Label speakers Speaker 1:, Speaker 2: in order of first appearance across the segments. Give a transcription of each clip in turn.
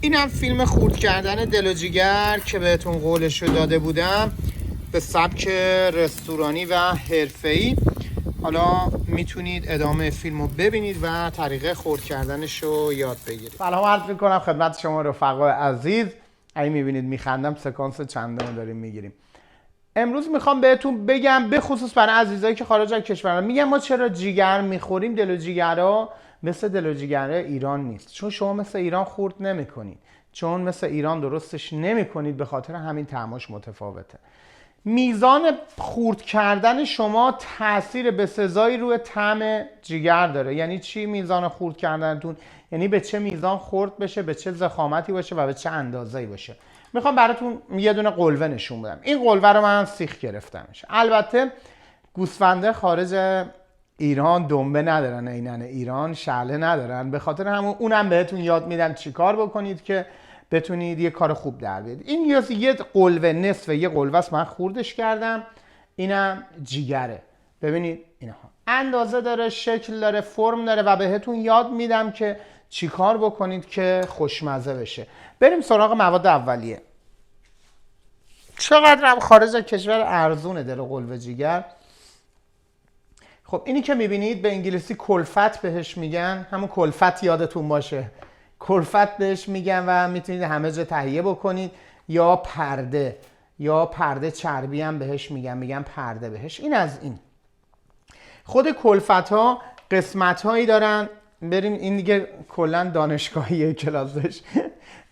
Speaker 1: اینم فیلم خورد کردن دل و جیگر که بهتون قولش رو داده بودم به سبک رستورانی و حرفه‌ای. حالا میتونید ادامه فیلم رو ببینید و طریقه خورد کردنش رو یاد بگیرید. سلام عرض میکنم خدمت شما رفقای عزیز. اگه میبینید میخندم سکانس چندم داریم میگیریم. امروز میخوام بهتون بگم به خصوص برای عزیزایی که خارج از کشورن میگم ما چرا جیگر میخوریم. دل و جیگرها مثل دل و جیگر ایران نیست، چون شما مثل ایران خورد نمیکنید، چون مثل ایران درستش نمیکنید، به خاطر همین طعمش متفاوته. میزان خورد کردن شما تاثیر به سزایی روی طعم جیگر داره. یعنی چی میزان خورد کردنتون؟ یعنی به چه میزان خورد بشه، به چه ضخامتی باشه و به چه اندازه‌ای باشه. میخوام براتون یه دونه قلوه نشون بدم. این قلوه رو من سیخ گرفتمش. البته گوسفنده خارج ایران دنبه ندارن، اینن ایران شعله ندارن، به خاطر همون اونم بهتون یاد میدم چیکار بکنید که بتونید یه کار خوب در بیارید. این یه قلوه نصف یه قلوه است، من خوردش کردم. اینم جیگره. ببینید اینها اندازه داره، شکل داره، فرم داره و بهتون یاد میدم که چیکار بکنید که خوشمزه بشه. بریم سراغ مواد اولیه. چقدر هم خارج از کشور ارزونه دل قلوه جیگر. خب اینی که میبینید به انگلیسی کلفت بهش میگن، همون کلفت یادتون باشه، کلفت بهش میگن و میتونید همه جا تهیه بکنید. یا پرده چربی هم بهش میگن پرده بهش. این از این. خود کلفت ها قسمت هایی دارن، بریم این دیگه کلا دانشگاهی کلاسش.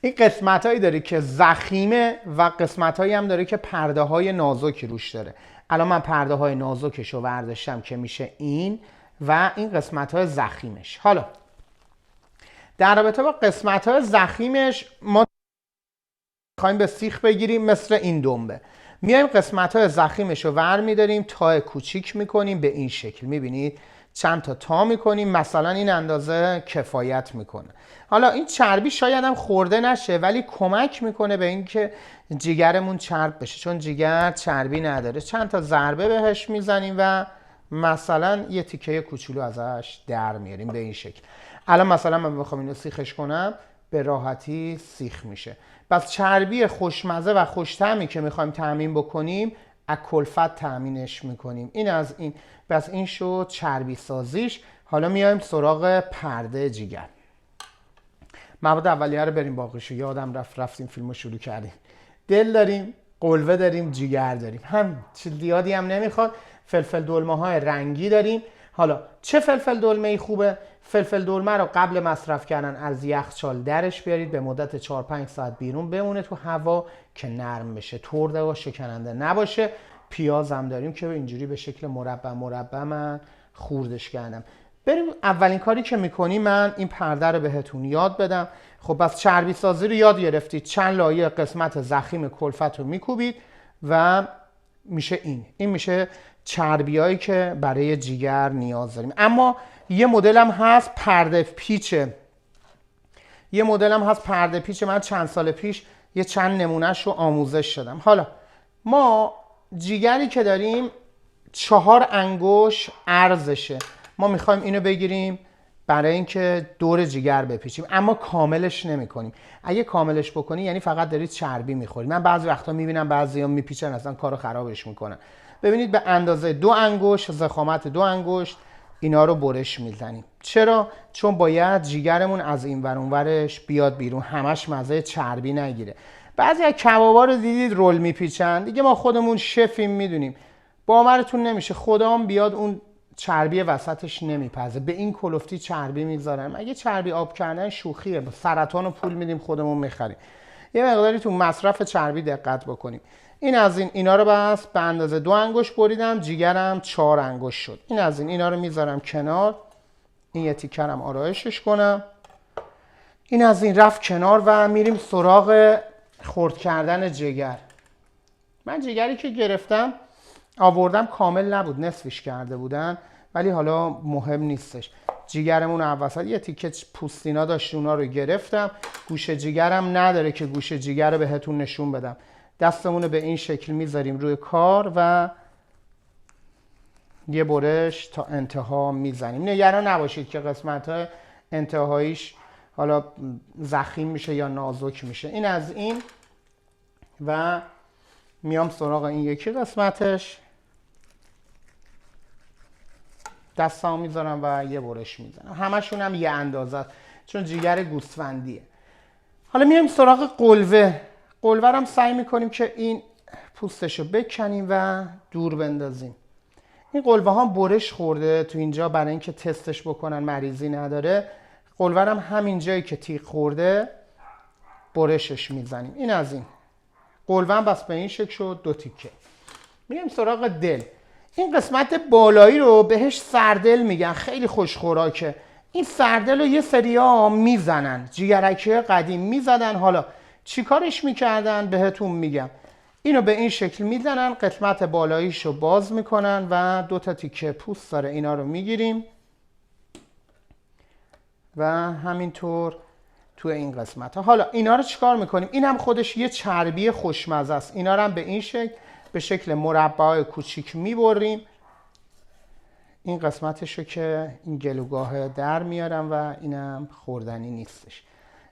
Speaker 1: این قسمت هایی داره که ضخیمه و قسمت هایی هم داره که پرده های نازکی روش داره. الان من پرده های نازکش رو برداشتم که میشه این و این قسمت های ضخیمش. حالا در رابطه با قسمت های ضخیمش ما میخوایم به سیخ بگیریم مثل این دنبه. میایم قسمت های ضخیمش رو ور میداریم، تا کوچیک میکنیم به این شکل. میبینید چند تا میکنیم، مثلا این اندازه کفایت میکنه. حالا این چربی شاید هم خورده نشه ولی کمک میکنه به اینکه جیگرمون چرب بشه، چون جیگر چربی نداره. چند تا ضربه بهش میزنیم و مثلا یه تیکه کوچولو ازش در میاریم به این شکل. الان مثلا من بخوام اینو سیخش کنم به راحتی سیخ میشه. پس چربی خوشمزه و خوش‌طعمی که میخوایم تامین بکنیم از کلفت تامینش میکنیم. این از این. پس این شد چربی سازیش. حالا میایم سراغ پرده جیگر. مواد اولیه رو بریم باقیشو یادم رفتیم فیلمو شروع کردیم. دل داریم، قلوه داریم، جیگر داریم. هم زیادی هم نمیخواد. فلفل دلمه های رنگی داریم. حالا چه فلفل دلمه ای خوبه؟ فلفل دلمه رو قبل مصرف کردن از یخچال درش بیارید، به مدت 4-5 ساعت بیرون بمونه تو هوا که نرم بشه، ترده و شکننده نباشه. پیاز هم داریم که اینجوری به شکل مربع من خوردش کردم. بریم اولین کاری که میکنیم من این پرده رو بهتون یاد بدم. خب بس چربی سازی رو یاد گرفتید. چند لایه قسمت ضخیم کلفت رو میکوبید و میشه این میشه چربیایی که برای جیگر نیاز داریم. اما یه مدل هم هست پرده پیچه. من چند سال پیش یه چند نمونهش رو آموزش شدم. حالا ما جیگری که داریم 4 انگشت عرضشه. ما میخوایم اینو بگیریم برای اینکه دور جیگر بپیچیم، اما کاملش نمیکنیم. اگه کاملش بکنی یعنی فقط دارید چربی میخورید. من بعضی وقتا میبینم بعضیا میپیچن اصلا کارو خرابش میکنن. ببینید به اندازه 2 انگشت، ضخامت 2 انگشت اینا رو برش میزنیم. چرا؟ چون باید جیگرمون از این ور اون ورش بیاد بیرون، همش مزه چربی نگیره. بعضی از کبابا رو دیدید رول میپیچن. دیگه ما خودمون شفیم میدونیم. باورتون نمیشه خدام بیاد اون چربی وسطش نمیپزه. به این کلفتی چربی میذارن. اگه چربی آب کردن شوخیه، سرطان رو پول میدیم خودمون میخریم. یه مقداری تو مصرف چربی دقت بکنیم. این از این. اینا رو بس به اندازه 2 انگشت بریدم. جیگرم 4 انگشت شد. این از این. اینا رو میذارم کنار. این یه تیکرم آرایشش کنم. این از این رفت کنار و میریم سراغ خرد کردن جگر. من جگری که گرفتم آوردم کامل نبود، نصفش کرده بودن، ولی حالا مهم نیستش. جیگرمون وسط یه تیکه پوستینا داشت، اونا رو گرفتم. گوشه جیگرم نداره که گوشه جیگر رو بهتون نشون بدم. دستمون رو به این شکل میذاریم روی کار و یه برش تا انتها میزنیم. نگران نباشید که قسمت های انتهاییش حالا ضخیم میشه یا نازک میشه. این از این. و میام سراغ این یکی قسمتش، دستامو میذارم و یه برش میزنم. همشون هم یه اندازه چون جیگر گوسفندیه. حالا میایم سراغ قلوه. قلوه رو هم سعی میکنیم که این پوستشو بکنیم و دور بندازیم. این قلوه ها برش خورده تو اینجا، برای اینکه تستش بکنن مریضی نداره. قلوه هم همین جایی که تیغ خورده برشش میزنیم. این از این. قلوه هم بس به این شکل شد 2 تیکه. میایم سراغ دل. این قسمت بالایی رو بهش سردل میگن، خیلی خوش خوراکه. این سردل رو یه سریا میزنن، جیگرکی قدیم میزدن. حالا چی کارش میکردن بهتون میگم. اینو به این شکل میزنن، قسمت بالاییش رو باز میکنن و 2 تا تیکه پوست داره، اینا رو میگیریم و همینطور تو این قسمت ها. حالا اینا رو چیکار میکنیم؟ این هم خودش یه چربی خوشمزه است. اینا رو هم به این شکل به شکل مربعای کوچیک میبریم. این قسمتشو که این گلوگاه در میارم و اینم خوردنی نیستش.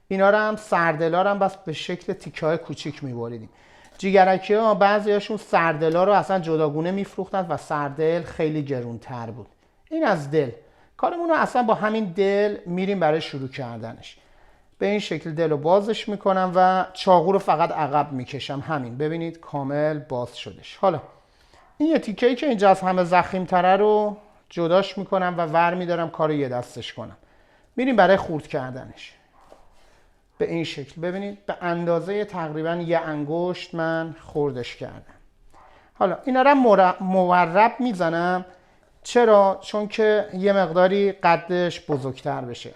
Speaker 1: اینا رو هم سردلا رو هم بس به شکل تیکه های کوچیک میبریدیم. جیگرکی ها بعضی هاشون سردلا رو اصلا جداگونه میفروختند و سردل خیلی گرونتر بود. این از دل. کارمون رو اصلا با همین دل میریم برای شروع کردنش. به این شکل دل رو بازش میکنم و چاقو رو فقط عقب میکشم. همین، ببینید کامل باز شدش. حالا این یه تیکه‌ای که اینجا از همه ضخیم‌تره رو جداش میکنم و ور میدارم کارو یه دستش کنم. میریم برای خورد کردنش. به این شکل ببینید به اندازه تقریبا یه انگشت من خوردش کردم. حالا اینا رو مورب میزنم. چرا؟ چون که یه مقداری قدش بزرگتر بشه.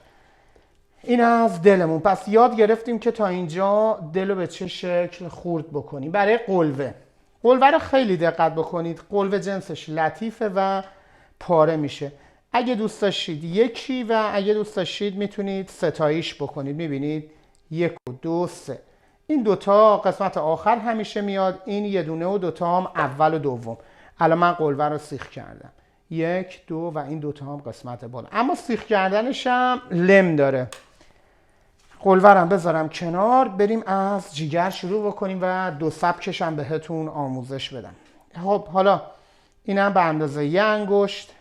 Speaker 1: این از دلمون. پس یاد گرفتیم که تا اینجا دل رو به چه شکل خورد بکنیم. برای قلوه. قلوه رو خیلی دقت بکنید. قلوه جنسش لطیفه و پاره میشه. اگه دوست داشتید یکی و اگه دوست داشتید میتونید ستاییش بکنید. میبینید 1 و 2 3. این دوتا قسمت آخر همیشه میاد. این یه دونه و دوتا هم اول و دوم. الان من قلوه رو سیخ کردم. 1 2 و این دوتا هم قسمت بالا. اما سیخ کردنش هم لم داره. قلوه رو بذارم کنار. بریم از جیگر شروع بکنیم و 2 سبکش هم بهتون آموزش بدم. خب حالا اینم به اندازه 1 انگشت.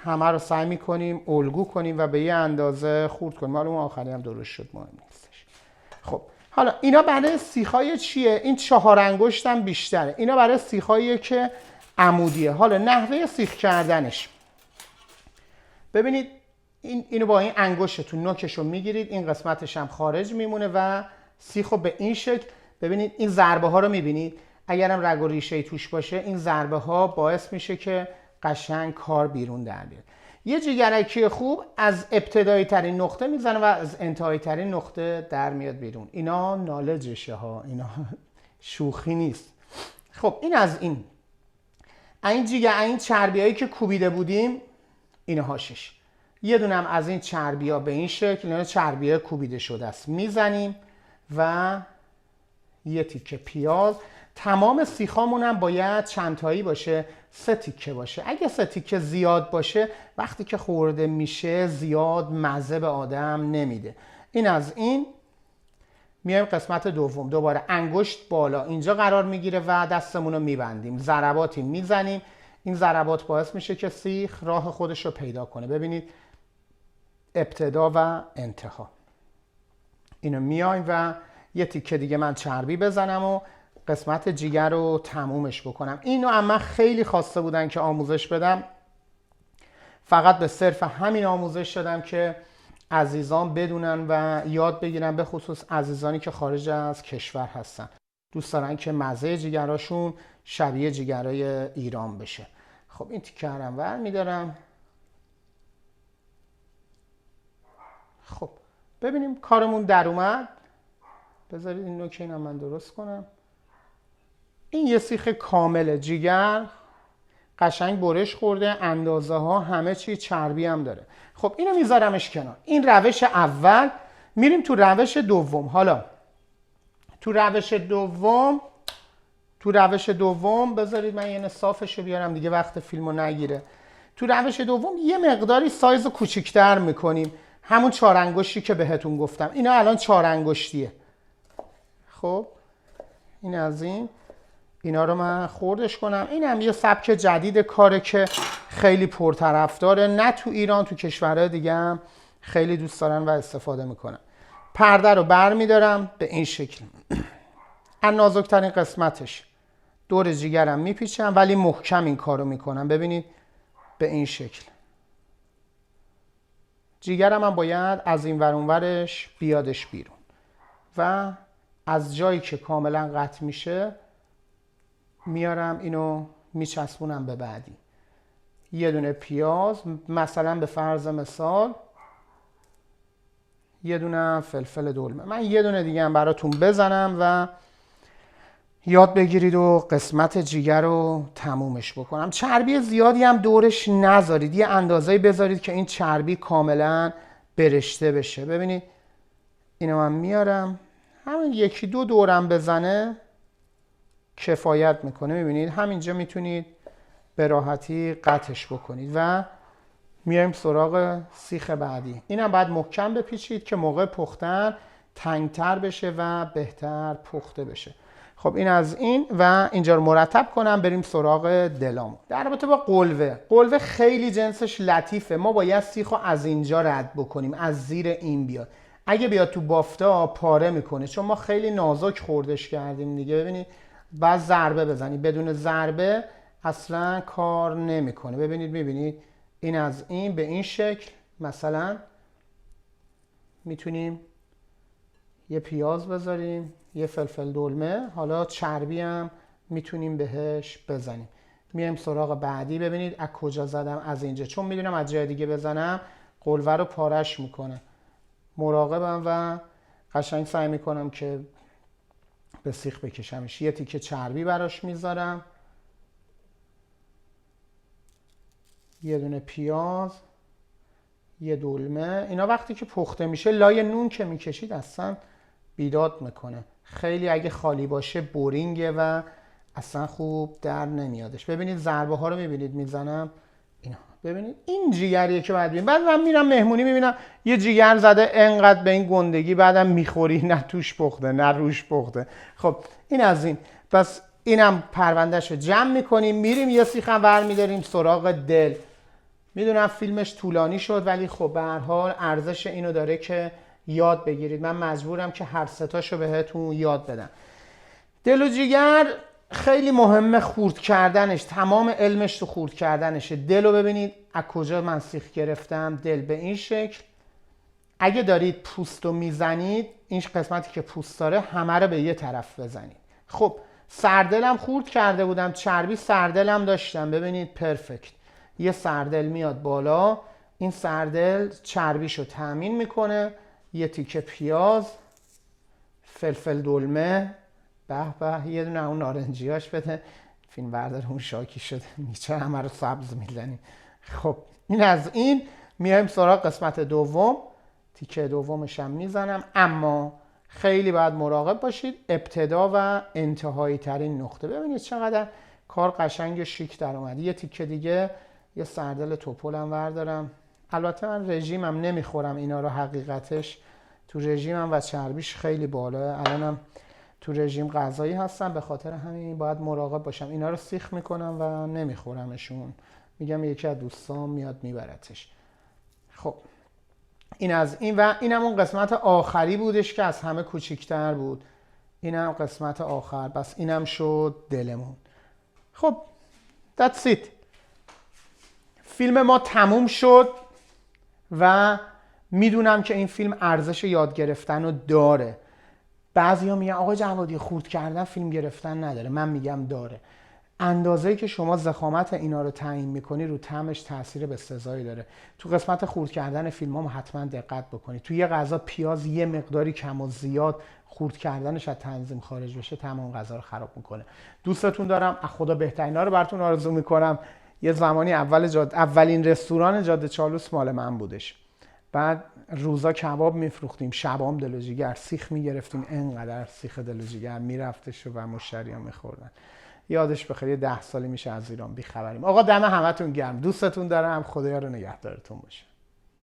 Speaker 1: همه رو سعی میکنیم الگو کنیم و به یه اندازه خورد کنیم. حالا اون آخری هم درست شد، مهم نیستش. خب حالا اینا برای سیخای چیه؟ این 4 انگشت هم بیشتره. اینا برای سیخاییه که عمودیه. حالا نحوه سیخ کردنش. ببینید اینو با این انگشتتون نوکش رو میگیرید، این قسمتش هم خارج میمونه و سیخو به این شکل. ببینید این ضربه ها رو میبینید. اگرم رگ و ریشه توش باشه این ضربه ها باعث میشه که قشنگ کار بیرون در بیاد. یه جیگرکی خوب از ابتدایی ترین نقطه میزنه و از انتهایی ترین نقطه در میاد بیرون. اینا نالجشه ها، اینا شوخی نیست. خب این از این. این چربیایی که کوبیده بودیم اینهاشش. یه دونم از این چربیا به این شکل، اینا چربیای کوبیده شده است، میزنیم و یه تیکه پیاز. تمام سیخامون هم باید چند تایی باشه، 3 تیکه باشه. اگه 3 تیکه زیاد باشه وقتی که خورده میشه زیاد مزه به آدم نمیده. این از این. میایم قسمت دوم. دوباره انگشت بالا اینجا قرار میگیره و دستمون رو میبندیم، ضرباتی میزنیم. این ضربات باعث میشه که سیخ راه خودش رو پیدا کنه. ببینید ابتدا و انتها. اینو میایم و یه تیکه دیگه من چربی بزنم و قسمت جیگر رو تمومش بکنم. اینو اما خیلی خواسته بودن که آموزش بدم. فقط به صرف همین آموزش دادم که عزیزان بدونن و یاد بگیرن، به خصوص عزیزانی که خارج از کشور هستن. دوست دارن که مزه جیگراشون شبیه جیگرای ایران بشه. خب این تیکه رو ور میدارم. خب ببینیم کارمون در اومد. بذارید این نوک اینم من درست کنم. این یه سیخ کامل جیگر، قشنگ برش خورده، اندازه ها همه چی، چربی هم داره. خب اینو میذارمش کنار. این روش اول. میریم تو روش دوم. حالا تو روش دوم بذارید من یه صافشو بیارم دیگه وقت فیلمو نگیره. تو روش دوم یه مقداری سایز رو کوچیک‌تر میکنیم، همون 4 انگشتی که بهتون گفتم. اینا الان 4 انگشتیه. خب این از این، اینا رو من خردش کنم. این هم یه سبک جدید کاره که خیلی پرطرفداره، نه تو ایران، تو کشورهای دیگه هم خیلی دوست دارن و استفاده میکنن. پرده رو بر میدارم به این شکل، از نازکترین قسمتش دور جیگرم میپیچم، ولی محکم این کارو میکنم. ببینید به این شکل. جیگرم هم باید از این ور اون ورش بیادش بیرون و از جایی که کاملا قطع میشه میارم اینو میچسبونم به بعدی. یه دونه پیاز، مثلا به فرض مثال یه دونه فلفل دلمه. من یه دونه دیگه هم براتون بزنم و یاد بگیرید و قسمت جیگر رو تمومش بکنم. چربی زیادی هم دورش نذارید، یه اندازه‌ای بذارید که این چربی کاملا برشته بشه. ببینید اینو من میارم، همین یکی دو دورم بزنه کفایت میکنه. میبینید همینجا میتونید به راحتی قطعش بکنید و میایم سراغ سیخ بعدی. اینم باید محکم بپیچید که موقع پختن تنگتر بشه و بهتر پخته بشه. خب این از این و اینجا رو مرتب کنم، بریم سراغ دلامو. در رابطه با قلوه خیلی جنسش لطیفه. ما باید سیخو از اینجا رد بکنیم، از زیر این بیاد. اگه بیاد تو بافتا پاره میکنه، چون ما خیلی نازک خوردش کردیم دیگه. ببینید بعد ضربه بزنید، بدون ضربه اصلا کار نمیکنه. ببینید میبینید این از این به این شکل. مثلا میتونیم یه پیاز بذاریم، یه فلفل دلمه، حالا چربی هم میتونیم بهش بزنیم. میایم سراغ بعدی. ببینید از کجا زدم، از اینجا، چون میدونم از جای دیگه بزنم قلوه رو پارش میکنه. مراقبم و قشنگ سعی میکنم که به سیخ بکشمش. یه تیکه چربی براش میذارم، یه دونه پیاز، یه دلمه. اینا وقتی که پخته میشه لای نون که میکشید اصلا بیداد میکنه. خیلی اگه خالی باشه بورینگه و اصلا خوب در نمیادش. ببینید ضربه ها رو میبینید میزنم اینا. ببینید این جیگریه که بعد ببینید. بعد من میرم مهمونی میبینم یه جیگر زده انقدر به این گندگی، بعدم میخوری نه توش پخته نه روش پخته. خب این از این. پس اینم پروندهش رو جمع میکنیم، میریم یه سیخم برمیداریم سراغ دل. میدونم فیلمش طولانی شد، ولی خب به هر حال ارزش اینو داره که یاد بگیرید. من مجبورم که هر ستاشو بهتون یاد بدم. دل و جیگر خیلی مهمه خورد کردنش، تمام علمش تو خورد کردنشه. دل رو ببینید از کجا من سیخ گرفتم. دل به این شکل. اگه دارید پوست رو میزنید، این قسمتی که پوست داره همه رو به یه طرف بزنید. خب سردلم خورد کرده بودم، چربی سردلم داشتم. ببینید پرفکت. یه سردل میاد بالا، این سردل چربیشو تامین میکنه. یه تیکه پیاز، فلفل دلمه، به به، یه دونه اون نارنجیاش بده. فیلم بردار اون شاکی شده میچه همه رو سبز میزنیم. خب این از این. میایم سراغ قسمت دوم. تیکه دومش هم میزنم، اما خیلی باید مراقب باشید ابتدا و انتهایی ترین نقطه. ببینید چقدر کار قشنگ و شیک در اومد. یه تیکه دیگه یه سردل توپلم بردارم. البته من رژیمم نمیخورم اینا رو، حقیقتش تو رژیمم و چربیش خیلی بالاه. الانم تو رژیم غذایی هستم، به خاطر همین باید مراقب باشم. اینا رو سیخ میکنم و نمیخورمشون. میگم یکی از دوستام میاد میبرتش. خب این از این. و اینم اون قسمت آخری بودش که از همه کوچیکتر بود. اینم قسمت آخر. بس اینم شد دلمون. خب that's it. فیلم ما تموم شد و میدونم که این فیلم ارزش یاد گرفتن رو داره. بعضیا میگن آقا جوادی خورد کردن فیلم گرفتن نداره. من میگم داره. اندازه‌ای که شما ضخامت اینا رو تعیین میکنی رو طعمش تاثیر بسزایی داره. تو قسمت خورد کردن فیلم هم حتما دقت بکنید. تو یه غذا پیاز یه مقداری کم و زیاد خورد کردنش از تنظیم خارج بشه تمام غذا رو خراب میکنه. دوستتون دارم. از خدا بهترینا رو براتون آرزو میکنم. یه زمانی اولین رستوران جاده چالوس مال من بودش. بعد روزا کباب میفروختیم، شبام دل و جیگر سیخ میگرفتیم، انقدر سیخ دل و جیگر میرفتش و مشتریان میخوردن. یادش بخیر، یه 10 سالی میشه از ایران بیخبریم. آقا دم همتون گرم، دوستتون دارم، خدایا رو نگهدارتون باشه.